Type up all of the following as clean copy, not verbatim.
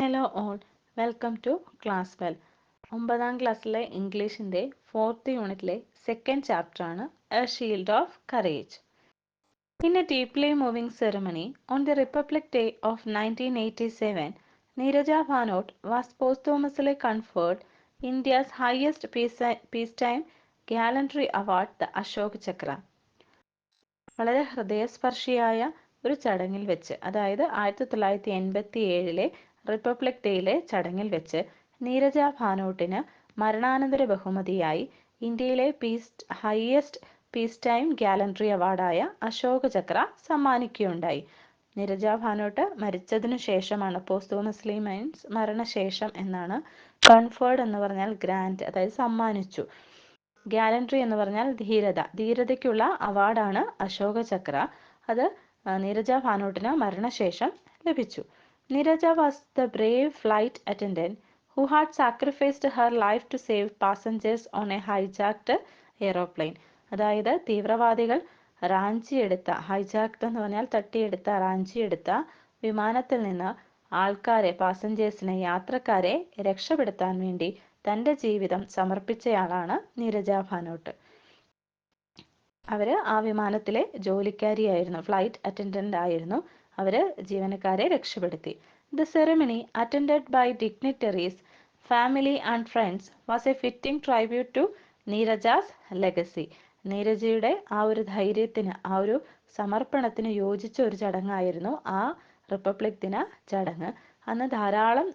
Hello all, welcome to class well. 9ാം ക്ലാസ്സിലെ ഇംഗ്ലീഷിൻ്റെ 4th യൂണിറ്റിലെ സെക്കൻഡ് ചാപ്റ്ററാണ് a shield of courage. In a deeply moving ceremony on the Republic Day of 1987, Neeraja Bhanot was posthumously conferred India's highest peacetime gallantry award, the Ashok Chakra. വളരെ ഹൃദയസ്പർശിയായ ഒരു ചടങ്ങിൽ വെച്ച്, അതായത് 1987 റിപ്പബ്ലിക് ഡേയിലെ ചടങ്ങിൽ വെച്ച് നീരജ ഭാനോട്ടിന് മരണാനന്തര ബഹുമതിയായി ഇന്ത്യയിലെ ഹയസ്റ്റ് പീസ് ടൈം ഗാലൻട്രി അവാർഡായ അശോക ചക്ര സമ്മാനിക്കുകയുണ്ടായി. നീരജ ഭാനോട്ട് മരിച്ചതിനു ശേഷമാണ്, പോസ്റ്റ്ഹ്യൂമസ്ലി മീൻസ് മരണശേഷം എന്നാണ്. കൺഫേർഡ് എന്ന് പറഞ്ഞാൽ ഗ്രാൻഡ്, അതായത് സമ്മാനിച്ചു. ഗാലൻട്രി എന്ന് പറഞ്ഞാൽ ധീരതയ്ക്കുള്ള അവാർഡാണ് അശോക ചക്ര. അത് നീരജ ഭാനോട്ടിന് മരണശേഷം ലഭിച്ചു. Neerja was the brave flight attendant who had sacrificed her life to save passengers on a hijacked aeroplane. അതായത് തീവ്രവാദികൾ ഹൈജാക്ട് എന്ന് പറഞ്ഞാൽ റാഞ്ചിയെടുത്ത വിമാനത്തിൽ നിന്ന് പാസഞ്ചേഴ്സിനെ, യാത്രക്കാരെ രക്ഷപ്പെടുത്താൻ വേണ്ടി തൻ്റെ ജീവിതം സമർപ്പിച്ചയാളാണ് നീരജ ഭാനോട്ട്. അവര് ആ വിമാനത്തിലെ ജോലിക്കാരിയായിരുന്നു, ഫ്ലൈറ്റ് അറ്റൻഡന്റ് ആയിരുന്നു. അവര് ജീവനക്കാരെ രക്ഷപ്പെടുത്തി. The ceremony, attended by dignitaries, family and friends, was a fitting tribute to Neeraja's legacy. നീരജയുടെ ആ ഒരു ധൈര്യത്തിന്, ആ ഒരു സമർപ്പണത്തിന് യോജിച്ച ഒരു ചടങ്ങായിരുന്നു ആ റിപ്പബ്ലിക് ദിന ചടങ്ങ്. അന്ന് ധാരാളം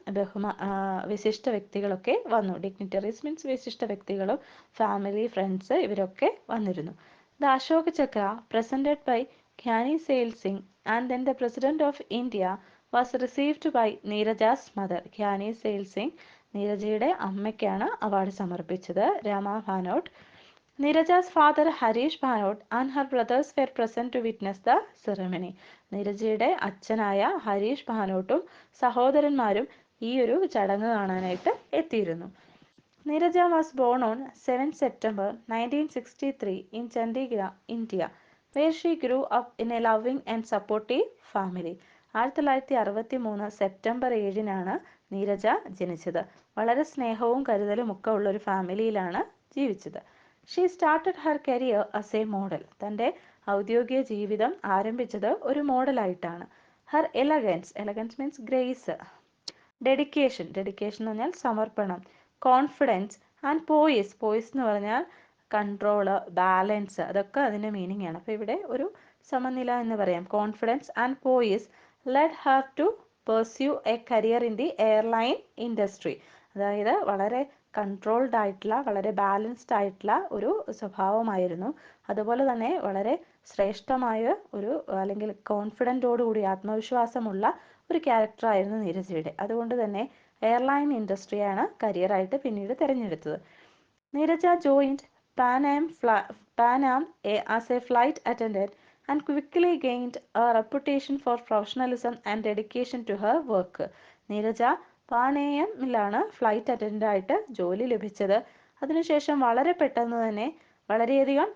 വിശിഷ്ട വ്യക്തികളൊക്കെ വന്നു. ഡിഗ്നിറ്ററീസ് മീൻസ് വിശിഷ്ട വ്യക്തികളും ഫാമിലി, ഫ്രണ്ട്സ് ഇവരൊക്കെ വന്നിരുന്നു. The Ashoka Chakra, presented by Gyani Sail Singh and then the President of India, was received by Neeraja's mother. Giani Zail Singh നീരജയുടെ അമ്മയ്ക്കാണ് അവാർഡ് സമർപ്പിച്ചത്, Rama Bhanot. Neeraja's father Harish Bhanot and her brothers were present to witness the ceremony. നീരജയുടെ അച്ഛനായ ഹരീഷ് ഭാനോട്ടും സഹോദരന്മാരും ഈ ഒരു ചടങ്ങ് കാണാനായിട്ട് എത്തിയിരുന്നു. Neeraja was born on 7 September 1963 in Chandigarh, India, where she grew up in a loving and supportive family. 1963 September 7-നാണ് നീരജ ജനിച്ചത്. വളരെ സ്നേഹവും കരുതലും ഒക്കെ ഉള്ള ഒരു ഫാമിലിയിലാണ് ജീവിച്ചത്. She started her career as a model. തൻ്റെ ഔദ്യോഗിക ജീവിതം ആരംഭിച്ചത് ഒരു മോഡലായിട്ടാണ്. Her elegance means grace, dedication എന്ന് പറഞ്ഞാൽ സമർപ്പണം, കോൺഫിഡൻസ് ആൻഡ് പോയിസ് എന്ന് പറഞ്ഞാൽ കൺട്രോള്, ബാലൻസ്, അതൊക്കെ അതിൻ്റെ മീനിങ് ആണ്. അപ്പോൾ ഇവിടെ ഒരു സമനില എന്ന് പറയാം. Confidence and poise led her to pursue a career in the airline industry. അതായത് വളരെ കൺട്രോൾഡ് ആയിട്ടുള്ള, വളരെ ബാലൻസ്ഡ് ആയിട്ടുള്ള ഒരു സ്വഭാവമായിരുന്നു. അതുപോലെ തന്നെ വളരെ ശ്രേഷ്ഠമായ ഒരു, അല്ലെങ്കിൽ കോൺഫിഡൻറ്റോടുകൂടി ആത്മവിശ്വാസമുള്ള ഒരു ക്യാരക്ടറായിരുന്നു നീരജയുടെ. അതുകൊണ്ട് തന്നെ എയർലൈൻ ഇൻഡസ്ട്രിയാണ് കരിയറായിട്ട് പിന്നീട് തിരഞ്ഞെടുത്തത്. Neerja joined Pan Am as a flight attendant and quickly gained a reputation for professionalism and dedication to her work. Neerja പാനേയമിലാണ് ഫ്ലൈറ്റ് അറ്റൻഡൻ്റ് ആയിട്ട് ജോലി ലഭിച്ചത്. അതിനുശേഷം വളരെ പെട്ടെന്ന് തന്നെ വളരെയധികം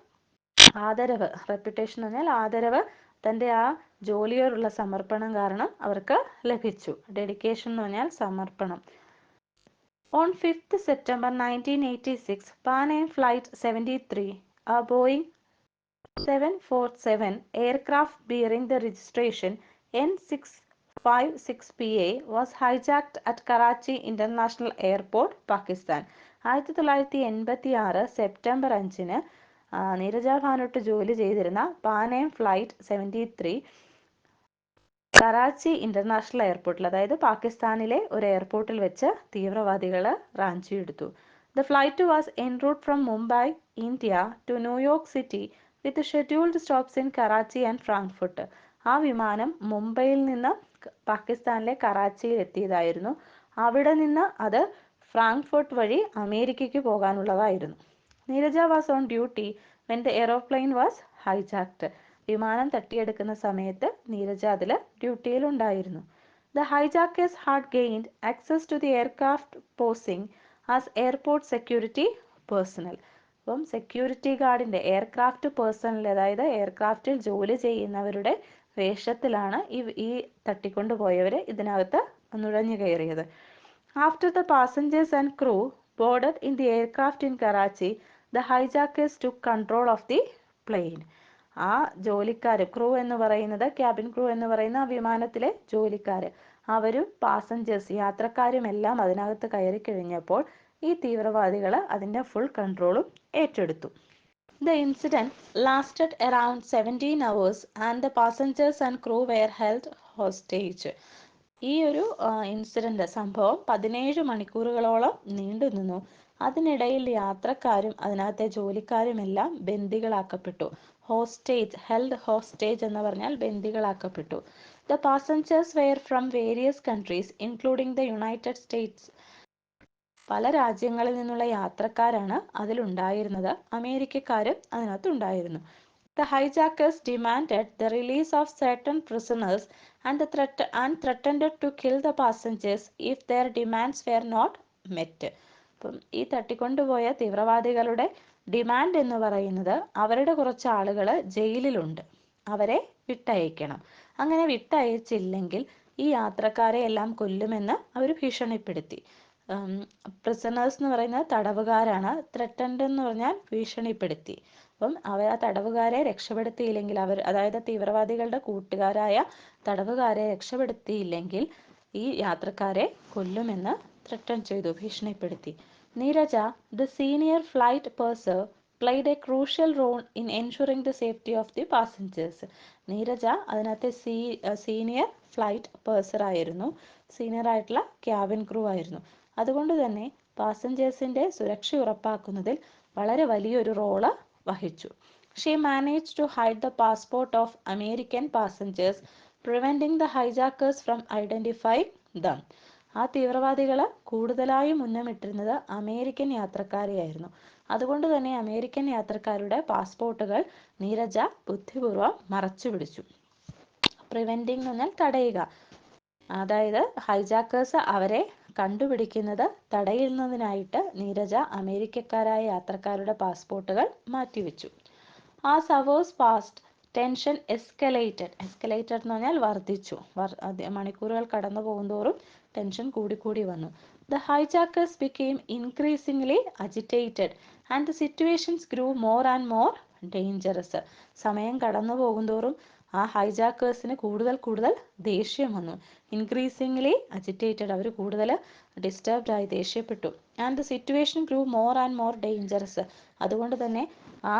ആദരവ്, റെപ്യൂട്ടേഷൻ എന്ന് പറഞ്ഞാൽ ആദരവ്, തൻ്റെ ആ ജോലിയോടുള്ള സമർപ്പണം കാരണം അവർക്ക് ലഭിച്ചു. ഡെഡിക്കേഷൻ എന്ന് പറഞ്ഞാൽ സമർപ്പണം. On 5th September 1986, Pan Am Flight 73, a Boeing 747 aircraft bearing the registration N656PA was hijacked at Karachi International Airport, Pakistan. 1986 September 5-ന് നീരജ ഭാനോട്ട് ജോലി ചെയ്തിരുന്ന Pan Am flight 73 Karachi international എയർപോർട്ടിൽ, അതായത് പാകിസ്ഥാനിലെ ഒരു എയർപോർട്ടിൽ വെച്ച് തീവ്രവാദികൾ റാഞ്ചിയെടുത്തു. The flight was en route from Mumbai, India to New York city with scheduled stops in Karachi and Frankfurt. ആ വിമാനം മുംബൈയിൽ നിന്ന് പാകിസ്ഥാനിലെ കറാച്ചിയിൽ എത്തിയതായിരുന്നു. അവിടെ നിന്ന് അത് ഫ്രാങ്ക്ഫർട്ട് വഴി അമേരിക്കയ്ക്ക് പോകാനുള്ളതായിരുന്നു. Neerja was on duty when the aeroplane was hijacked. വിമാനം തട്ടിയെടുക്കുന്ന സമയത്ത് നീരജ അതിൽ ഡ്യൂട്ടിയിലുണ്ടായിരുന്നു. The hijackers had gained access to the aircraft posing as airport security personnel. അപ്പം സെക്യൂരിറ്റി ഗാർഡിൻ്റെ, എയർക്രാഫ്റ്റ് പേഴ്സണൽ, അതായത് എയർക്രാഫ്റ്റിൽ ജോലി ചെയ്യുന്നവരുടെ വേഷത്തിലാണ് ഈ തട്ടിക്കൊണ്ടുപോയവർ ഇതിനകത്ത് നുഴഞ്ഞു കയറിയത്. After the passengers and crew boarded in the aircraft in Karachi, the hijackers took control of the plane. ആ ജോലിക്കാർ, ക്രൂ എന്ന് പറയുന്നത്, ക്യാബിൻ ക്രൂ എന്ന് പറയുന്ന ആ വിമാനത്തിലെ ജോലിക്കാർ, അവരും പാസഞ്ചേഴ്സ് യാത്രക്കാരും എല്ലാം അതിനകത്ത് കയറി കഴിഞ്ഞപ്പോൾ ഈ തീവ്രവാദികൾ അതിൻ്റെ ഫുൾ കൺട്രോളും ഏറ്റെടുത്തു. The incident lasted around 17 hours and the passengers and crew were held hostage. ഈ ഒരു സംഭവം 17 മണിക്കൂറുകളോളം നീണ്ടു നിന്നു. അതിനിടയിൽ യാത്രക്കാരും അതിനകത്തെ ജോലിക്കാരുമെല്ലാം ബന്ദികളാക്കപ്പെട്ടു. ഹെൽഡ് ഹോസ്റ്റേജ് എന്ന് പറഞ്ഞാൽ ബന്ദികളാക്കപ്പെട്ടു. The passengers were from various countries including the United States. പല രാജ്യങ്ങളിൽ നിന്നുള്ള യാത്രക്കാരാണ് അതിലുണ്ടായിരുന്നത്. അമേരിക്കക്കാരും അതിനകത്തുണ്ടായിരുന്നു. The hijackers demanded the release of certain prisoners and threatened to kill the passengers if their demands were not met. അപ്പം ഈ തട്ടിക്കൊണ്ടുപോയ തീവ്രവാദികളുടെ demand എന്ന് പറയുന്നത് അവരുടെ കുറച്ച് ആളുകൾ ജയിലിലുണ്ട്, അവരെ വിട്ടയക്കണം. അങ്ങനെ വിട്ടയച്ചില്ലെങ്കിൽ ഈ യാത്രക്കാരെ എല്ലാം കൊല്ലുമെന്ന് അവർ ഭീഷണിപ്പെടുത്തി. പ്രിസണേഴ്സ് എന്ന് പറയുന്നത് തടവുകാരാണ്. ത്രെറ്റൻഡ് എന്ന് പറഞ്ഞാൽ ഭീഷണിപ്പെടുത്തി. അപ്പം അവർ ആ തടവുകാരെ രക്ഷപ്പെടുത്തിയില്ലെങ്കിൽ, അതായത് തീവ്രവാദികളുടെ കൂട്ടുകാരായ തടവുകാരെ രക്ഷപ്പെടുത്തിയില്ലെങ്കിൽ ഈ യാത്രക്കാരെ കൊല്ലുമെന്ന് ത്രെറ്റൻ ചെയ്തു, ഭീഷണിപ്പെടുത്തി. Neerja, the senior flight purser, played a crucial role in ensuring the safety of the passengers. Neerja അതിനകത്തെ സീനിയർ ഫ്ലൈറ്റ് പേഴ്സർ ആയിരുന്നു, സീനിയർ ആയിട്ടുള്ള ക്യാബിൻ ക്രൂ ആയിരുന്നു. അതുകൊണ്ട് തന്നെ പാസഞ്ചേഴ്സിൻ്റെ സുരക്ഷ ഉറപ്പാക്കുന്നതിൽ വളരെ വലിയൊരു റോള് വഹിച്ചു. She managed to hide the passport of American passengers, preventing the hijackers from identifying them. ആ തീവ്രവാദികൾ കൂടുതലായും ഉന്നമിട്ടിരുന്നത് അമേരിക്കൻ യാത്രക്കാരെയായിരുന്നു. അതുകൊണ്ട് തന്നെ അമേരിക്കൻ യാത്രക്കാരുടെ പാസ്പോർട്ടുകൾ നീരജ ബുദ്ധിപൂർവ്വം മറച്ചു പിടിച്ചു. പ്രിവെൻറ്റിംഗ് എന്ന് പറഞ്ഞാൽ തടയുക, അതായത് ഹൈജാക്കേഴ്സ് അവരെ കണ്ടുപിടിക്കുന്നത് തടയുന്നതിനായിട്ട് നീരജ അമേരിക്കക്കാരായ യാത്രക്കാരുടെ പാസ്പോർട്ടുകൾ മാറ്റിവെച്ചു. As hours passed, tension escalated എന്ന് പറഞ്ഞാൽ വർദ്ധിച്ചു. മണിക്കൂറുകൾ കടന്നു പോകുന്തോറും ടെൻഷൻ കൂടിക്കൂടി വന്നു. The hijackers became increasingly agitated and the situations grew more and more dangerous. സമയം കടന്നു പോകുന്തോറും ആ ഹൈജാക്കേഴ്സിന് കൂടുതൽ ദേഷ്യം വന്നു. ഇൻക്രീസിംഗ്ലി അജിറ്റേറ്റഡ്, അവർ കൂടുതൽ ഡിസ്റ്റർബ്ഡ് ആയി, ദേഷ്യപ്പെട്ടു. And the situation grew more and more dangerous. അതുകൊണ്ട് തന്നെ ആ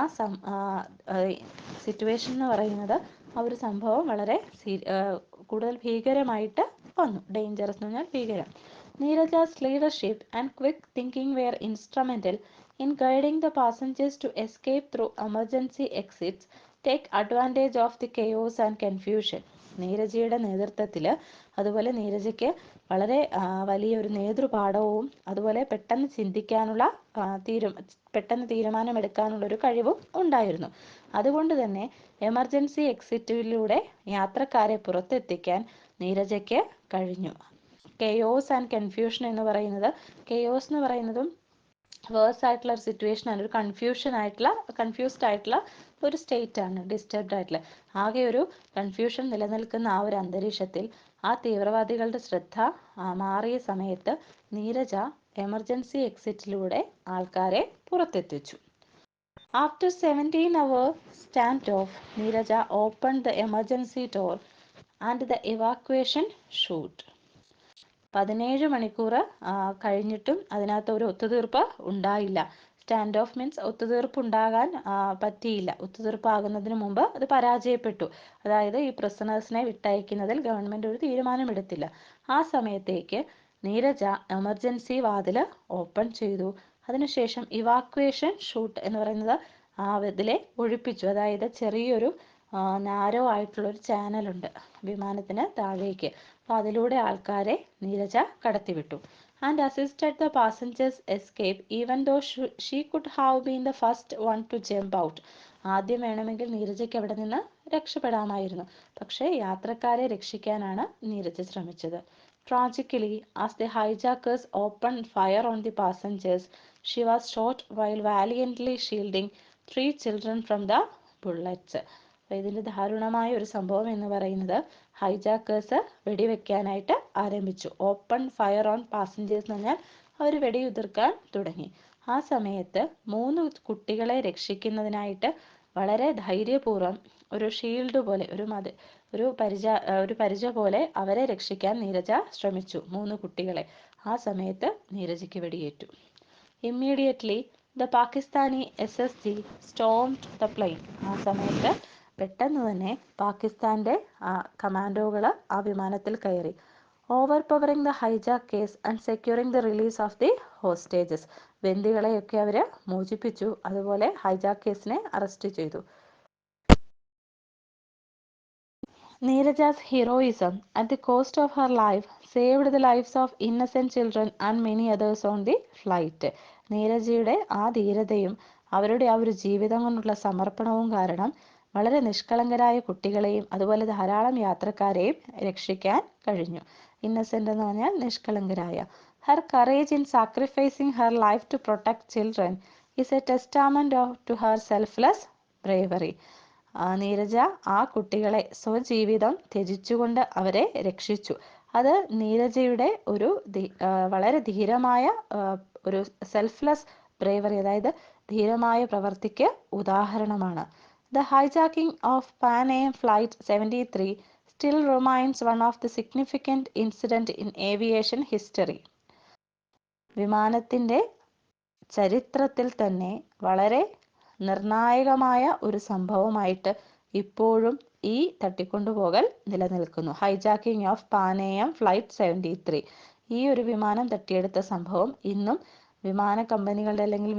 സിറ്റുവേഷൻ എന്ന് പറയുന്നത് ആ ഒരു സംഭവം വളരെ കൂടുതൽ ഭീകരമായിട്ട് വന്നു. ഡേഞ്ചറസ് എന്ന് പറഞ്ഞാൽ ഭീകരം. Neerja's leadership and quick thinking were instrumental in guiding the passengers to escape through emergency exits, take advantage of the chaos and confusion. നീരജയുടെ നേതൃത്വത്തിൽ, അതുപോലെ നീരജയ്ക്ക് വളരെ വലിയൊരു നേതൃപാഠവും അതുപോലെ പെട്ടെന്ന് ചിന്തിക്കാനുള്ള പെട്ടെന്ന് തീരുമാനമെടുക്കാനുള്ളൊരു കഴിവും ഉണ്ടായിരുന്നു. അതുകൊണ്ട് തന്നെ എമർജൻസി എക്സിറ്റിലൂടെ യാത്രക്കാരെ പുറത്തെത്തിക്കാൻ നീരജയ്ക്ക് കഴിഞ്ഞു. കെയോസ് ആൻഡ് കൺഫ്യൂഷൻ എന്ന് പറയുന്നതും വേഴ്സ് ആയിട്ടുള്ള ഒരു സിറ്റുവേഷൻ ആണ്, ഒരു കൺഫ്യൂസ്ഡ് ആയിട്ടുള്ള ഒരു സ്റ്റേറ്റ് ആണ്, ഡിസ്റ്റർബ്ഡ് ആയിട്ടുള്ള. ആകെ ഒരു കൺഫ്യൂഷൻ നിലനിൽക്കുന്ന ആ ഒരു അന്തരീക്ഷത്തിൽ ആ തീവ്രവാദികളുടെ ശ്രദ്ധ മാറിയ സമയത്ത് നീരജ എമർജൻസി എക്സിറ്റിലൂടെ ആൾക്കാരെ പുറത്തെത്തിച്ചു. After 17-hour standoff, Neeraja opened the emergency door and the evacuation chute. 17 മണിക്കൂർ കഴിഞ്ഞിട്ടും അതിനകത്ത് ഒരു ഒത്തുതീർപ്പ് ഉണ്ടായില്ല. സ്റ്റാൻഡ് ഓഫ് മീൻസ് ഒത്തുതീർപ്പ് ഉണ്ടാകാൻ പറ്റിയില്ല. ഒത്തുതീർപ്പാകുന്നതിന് മുമ്പ് അത് പരാജയപ്പെട്ടു. അതായത് ഈ പ്രിസണേഴ്സിനെ വിട്ടയക്കുന്നതിൽ ഗവൺമെൻറ് ഒരു തീരുമാനമെടുത്തില്ല. ആ സമയത്തേക്ക് നീരജ എമർജൻസി വാതിൽ ഓപ്പൺ ചെയ്തു. അതിനുശേഷം ഇവാക്വേഷൻ ഷൂട്ട് എന്ന് പറയുന്നത് ഇതിലെ ഒഴിപ്പിച്ചു. അതായത് ചെറിയൊരു നാരോ ആയിട്ടുള്ളൊരു ചാനലുണ്ട് വിമാനത്തിന് താഴേക്ക്. അപ്പോൾ അതിലൂടെ ആൾക്കാരെ നീരജ കടത്തിവിട്ടു. And assisted the passengers escape even though she could have been the first one to jump out. ആദ്യം വേണമെങ്കിൽ നീരജയ്ക്ക് അവിടെ നിന്ന് രക്ഷപ്പെടാമായിരുന്നു, പക്ഷേ യാത്രക്കാരെ രക്ഷിക്കാനാണ് നീരജ ശ്രമിച്ചത്. Tragically, as the hijackers opened fire on the passengers, she was shot while valiantly shielding 3 children from the bullets. ഇതിൻ്റെ ദാരുണമായ ഒരു സംഭവം എന്ന് പറയുന്നത് ഹൈജാക്കേഴ്സ് വെടിവെക്കാനായിട്ട് ആരംഭിച്ചു. ഓപ്പൺ ഫയർ ഓൺ പാസഞ്ചേഴ്സ് എന്ന് പറഞ്ഞാൽ അവർ വെടിയുതിർക്കാൻ തുടങ്ങി. ആ സമയത്ത് 3 കുട്ടികളെ രക്ഷിക്കുന്നതിനായിട്ട് വളരെ ധൈര്യപൂർവ്വം ഒരു ഷീൽഡ് പോലെ ഒരു പരിച പോലെ അവരെ രക്ഷിക്കാൻ നീരജ ശ്രമിച്ചു, 3 കുട്ടികളെ. ആ സമയത്ത് നീരജയ്ക്ക് വെടിയേറ്റു. Immediately the Pakistani SSG stormed the plane. ആ സമയത്ത് പെട്ടെന്ന് തന്നെ പാകിസ്ഥാന്റെ കമാൻഡോകൾ ആ വിമാനത്തിൽ കയറി. Overpowering the hijackers and securing the release of the hostages. ബന്ദികളെയൊക്കെ അവർ മോചിപ്പിച്ചു, അതുപോലെ ഹൈജാക്ക് കേസിനെ അറസ്റ്റ് ചെയ്തു. Neeraja's heroism, at the cost of her life, saved the lives of innocent children and many others on the flight. നീരജയുടെ ആ ധീരതയും അവരുടെ ആ ഒരു ജീവിതം കൊണ്ടുള്ള സമർപ്പണവും കാരണം വളരെ നിഷ്കളങ്കരായ കുട്ടികളെയും അതുപോലെ ധാരാളം യാത്രക്കാരെയും രക്ഷിക്കാൻ കഴിഞ്ഞു. ഇന്നസെന്റ് എന്ന് പറഞ്ഞാൽ നിഷ്കളങ്കരായ. Her courage in sacrificing her life to protect children is a testament to her selfless bravery. Neerja ആ കുട്ടികളെ സ്വജീവിതം ത്യജിച്ചുകൊണ്ട് അവരെ രക്ഷിച്ചു. അത് നീരജയുടെ ഒരു വളരെ ധീരമായ ഒരു സെൽഫ്ലെസ് ബ്രേവറി, അതായത് ധീരമായ പ്രവൃത്തിക്ക് ഉദാഹരണമാണ്. The hijacking of pan AM Flight 73 still remains one of the significant incident in aviation history. വിമാനത്തിന്റെ ചരിത്രത്തിൽ തന്നെ വളരെ നിർണായകമായ ഒരു സംഭവമായിട്ട് ഇപ്പോഴും ഈ തട്ടിക്കൊണ്ടുപോകൽ നിലനിൽക്കുന്നു. Hijacking of pan AM Flight 73. ഈ ഒരു വിമാനം തട്ടിയെടുത്ത സംഭവം ഇന്നും വിമാന കമ്പനികളുടെ അല്ലെങ്കിൽ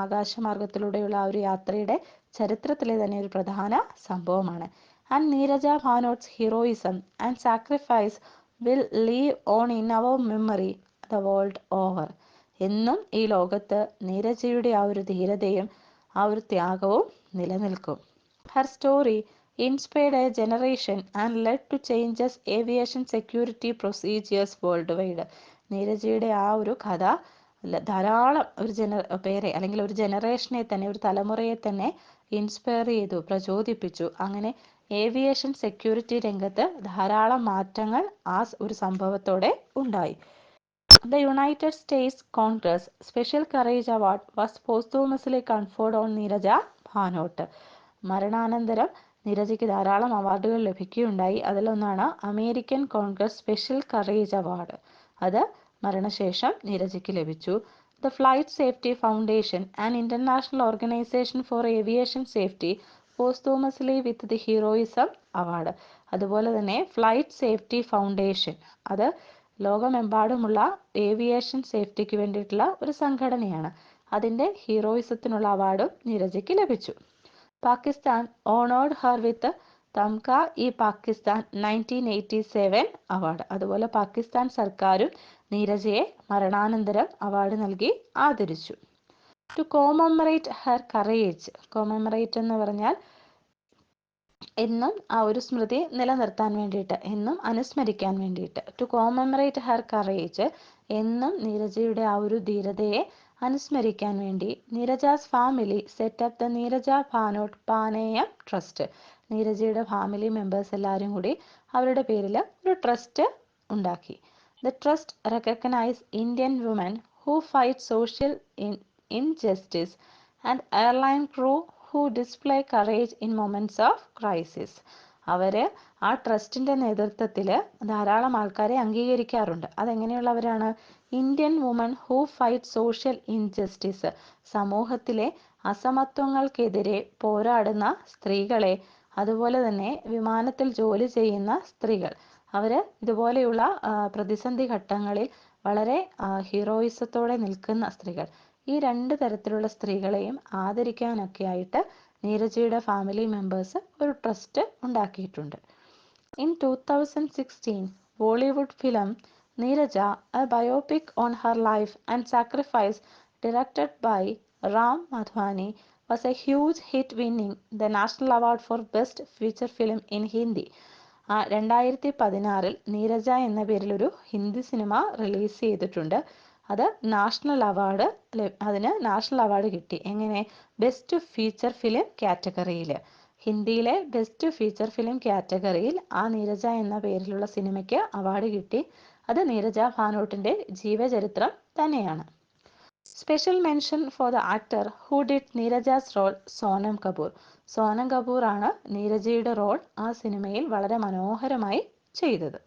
ആകാശമാർഗത്തിലൂടെയുള്ള ആ ഒരു യാത്രയുടെ ചരിത്രത്തിലെ തന്നെ ഒരു പ്രധാന സംഭവമാണ്. And Neerja Bhanot's heroism and sacrifice will live on in our memory the world over. എന്നും ഈ ലോകത്ത് നീരജയുടെ ആ ഒരു ധീരതയും ആ ഒരു ത്യാഗവും നിലനിൽക്കും. Her story inspired a generation and led to changes aviation security procedures worldwide. നീരജയുടെ ആ ഒരു കഥ ധാരാളം പേരെ അല്ലെങ്കിൽ ഒരു ജനറേഷനെ തന്നെ, ഒരു തലമുറയെ തന്നെ ഇൻസ്പയർ ചെയ്തു, പ്രചോദിപ്പിച്ചു. അങ്ങനെ ഏവിയേഷൻ സെക്യൂരിറ്റി രംഗത്ത് ധാരാളം മാറ്റങ്ങൾ ആ ഒരു സംഭവത്തോടെ ഉണ്ടായി. The United States Congress Special Courage Award was posthumously conferred on Neeraja Bhanot. മരണാനന്തരം നീരജയ്ക്ക് ധാരാളം അവാർഡുകൾ ലഭിക്കുകയുണ്ടായി. അതിലൊന്നാണ് American Congress special courage award. അത് മരണശേഷം നീരജയ്ക്ക് ലഭിച്ചു. The flight safety foundation and international organisation for aviation safety posthumously with the heroism award. അതുപോലെ തന്നെ ഫ്ലൈറ്റ് സേഫ്റ്റി ഫൗണ്ടേഷൻ, അത് ലോകമെമ്പാടുമുള്ള ഏവിയേഷൻ സേഫ്റ്റിക്ക് വേണ്ടിയിട്ടുള്ള ഒരു സംഘടനയാണ്. അതിൻ്റെ ഹീറോയിസത്തിനുള്ള അവാർഡും നീരജയ്ക്ക് ലഭിച്ചു. Pakistan honoured her with Tamgha e Pakistan 1987 award. അതുപോലെ പാകിസ്ഥാൻ സർക്കാരും നീരജയെ മരണാനന്തരം അവാർഡ് നൽകി ആദരിച്ചു. To commemorate her courage, commemorate എന്ന് പറഞ്ഞാൽ എന്നും ആ ഒരു സ്മൃതി നിലനിർത്താൻ വേണ്ടിയിട്ട്, എന്നും അനുസ്മരിക്കാൻ വേണ്ടിയിട്ട്. ടു കോമമറേറ്റ് ഹർ കറേജ്, എന്നും നീരജയുടെ ആ ഒരു ധീരതയെ അനുസ്മരിക്കാൻ വേണ്ടി Neerja's family set up the Neerja Bhanot Pan AM trust. നീരജയുടെ ഫാമിലി മെമ്പേഴ്സ് എല്ലാവരും കൂടി അവരുടെ പേരിൽ ഒരു ട്രസ്റ്റ് ഉണ്ടാക്കി. The trust recognise Indian woman who fight social injustice and airline crew who display courage in moments of crisis. അവർ ആ ട്രസ്റ്റിൻ്റെ നേതൃത്വത്തിൽ ധാരാളം ആൾക്കാരെ അംഗീകരിക്കാറുണ്ട്. അതെങ്ങനെയുള്ളവരാണ്? Indian woman who fight social injustice, സമൂഹത്തിലെ അസമത്വങ്ങൾക്കെതിരെ പോരാടുന്ന സ്ത്രീകളെ, അതുപോലെ തന്നെ വിമാനത്തിൽ ജോലി ചെയ്യുന്ന സ്ത്രീകൾ, അവർ ഇതുപോലെയുള്ള പ്രതിസന്ധി ഘട്ടങ്ങളിൽ വളരെ ഹീറോയിസത്തോടെ നിൽക്കുന്ന സ്ത്രീകൾ. ഈ 2 തരത്തിലുള്ള സ്ത്രീകളെയും ആദരിക്കാനൊക്കെ ആയിട്ട് നീരജയുടെ ഫാമിലി മെമ്പേഴ്സ് ഒരു ട്രസ്റ്റ് ഉണ്ടാക്കിയിട്ടുണ്ട്. In 2016 Bollywood film Neerja, a biopic on her life and sacrifice directed by Ram Madhvani, was a huge hit, winning the national award for best feature film in Hindi. 2016 Neerja എന്ന പേരിൽ ഒരു ഹിന്ദി സിനിമ റിലീസ് ചെയ്തിട്ടുണ്ട്. അത് അതിന് നാഷണൽ അവാർഡ് കിട്ടി. എങ്ങനെ? ബെസ്റ്റ് ഫീച്ചർ ഫിലിം കാറ്റഗറിയിൽ. ഹിന്ദിയിലെ ബെസ്റ്റ് ഫീച്ചർ ഫിലിം കാറ്റഗറിയിൽ ആ നീരജ എന്ന പേരിലുള്ള സിനിമയ്ക്ക് അവാർഡ് കിട്ടി. അത് നീരജ ഭാനോട്ടിന്റെ ജീവചരിത്രം തന്നെയാണ്. Special mention for the actor who did Neerja's role, Sonam Kapoor. Sonam Kapoor ആണ് നീരജയുടെ റോൾ ആ സിനിമയിൽ വളരെ മനോഹരമായി ചെയ്തത്.